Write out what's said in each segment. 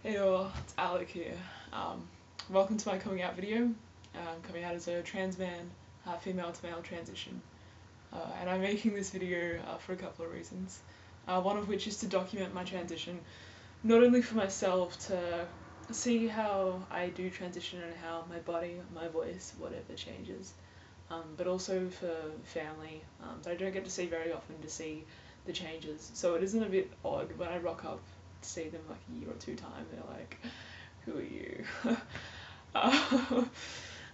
Hey all, it's Alec here. Um, Welcome to my coming out video. I'm coming out as a trans man, female to male transition. And I'm making this video for a couple of reasons. One of which is to document my transition, not only for myself to see how I do transition and how my body, my voice, whatever changes, but also for family that I don't get to see very often to see the changes. So it isn't a bit odd when I rock up to see them like a year or two time. They're like, "Who are you?" uh,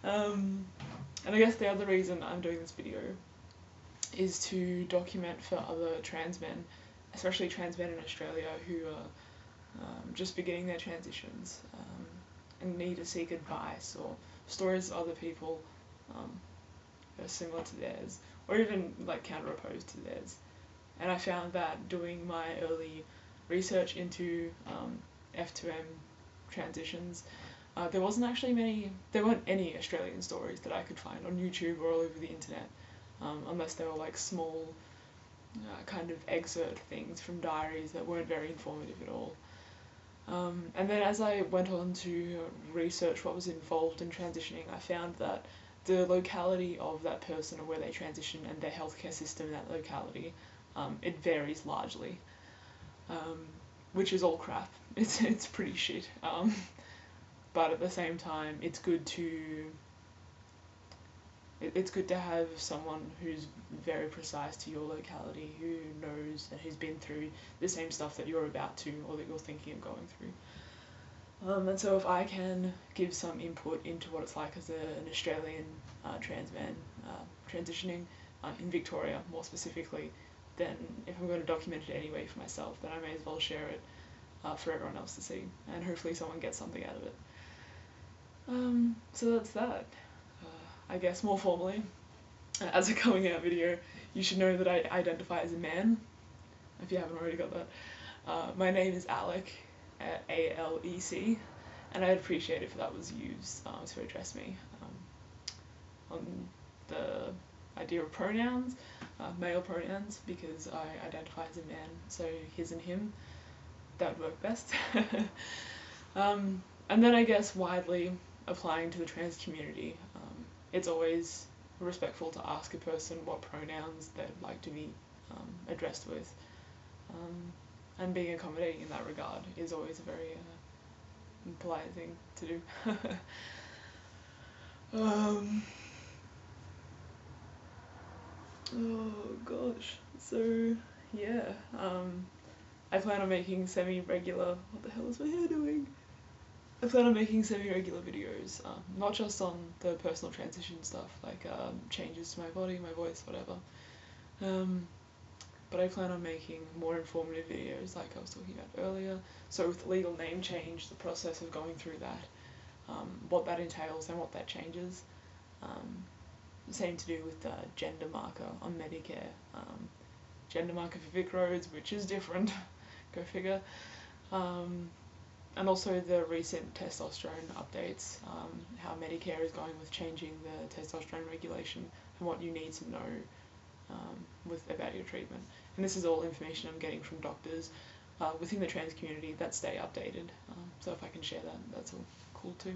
and I guess the other reason I'm doing this video is to document for other trans men, especially trans men in Australia who are just beginning their transitions and need to seek advice or stories of other people um, are similar to theirs, or even like counter-opposed to theirs. And I found that doing my early research into F2M transitions, there weren't any Australian stories that I could find on YouTube or all over the internet, unless they were like small kind of excerpt things from diaries that weren't very informative at all. And then as I went on to research what was involved in transitioning, I found that the locality of that person or where they transition and their healthcare system in that locality, it varies largely, um, which is all crap. It's pretty shit. But at the same time, it's good to have someone who's very precise to your locality, who knows and who's been through the same stuff that you're about to or that you're thinking of going through. And so if I can give some input into what it's like as an Australian trans man transitioning in Victoria more specifically, then if I'm going to document it anyway for myself, then I may as well share it for everyone else to see, and hopefully someone gets something out of it. So that's that. I guess more formally, as a coming out video, you should know that I identify as a man, if you haven't already got that. My name is Alec, Alec, and I'd appreciate it if that was used to address me. On the idea of pronouns, male pronouns, because I identify as a man, so his and him, that would work best. And then I guess widely applying to the trans community, it's always respectful to ask a person what pronouns they'd like to be addressed with. And being accommodating in that regard is always a very polite thing to do. um, oh gosh, so yeah, I plan on making semi-regular, what the hell is my hair doing? I plan on making semi-regular videos, not just on the personal transition stuff, like changes to my body, my voice, whatever. But I plan on making more informative videos like I was talking about earlier. So with legal name change, the process of going through that, what that entails and what that changes. Same to do with the gender marker on Medicare. Gender marker for Vic Roads, which is different, go figure. And also the recent testosterone updates, how Medicare is going with changing the testosterone regulation and what you need to know about your treatment. And this is all information I'm getting from doctors within the trans community that stay updated. So if I can share that, that's all cool too.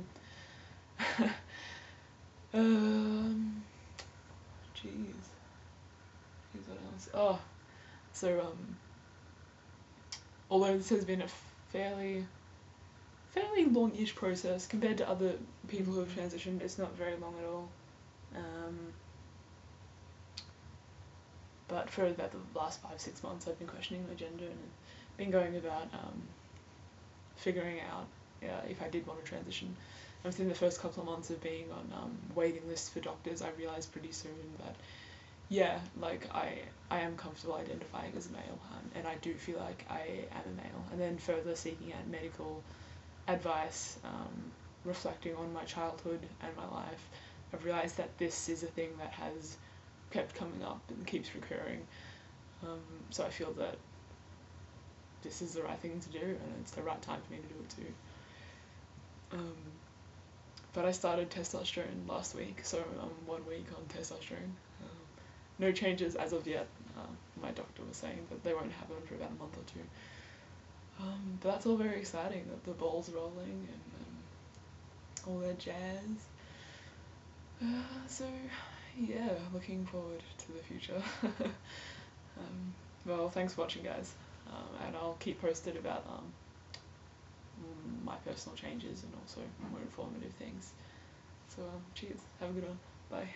Jeez. What else? Oh, so although this has been a fairly long-ish process compared to other people who have transitioned, it's not very long at all. But for about the last 5-6 months I've been questioning my gender and been going about figuring out if I did want to transition. And within the first couple of months of being on waiting lists for doctors, I realised pretty soon that yeah, like I am comfortable identifying as a male, and I do feel like I am a male. And then further seeking out medical advice, reflecting on my childhood and my life, I've realised that this is a thing that has kept coming up and keeps recurring. So I feel that this is the right thing to do and it's the right time for me to do it too. But I started testosterone last week, so I'm 1 week on testosterone. No changes as of yet. My doctor was saying that they won't happen for about a month or two. But that's all very exciting, that the ball's rolling and all that jazz. So yeah, looking forward to the future. Well, thanks for watching, guys, and I'll keep posted about my personal changes and also more informative things. So cheers, have a good one, bye.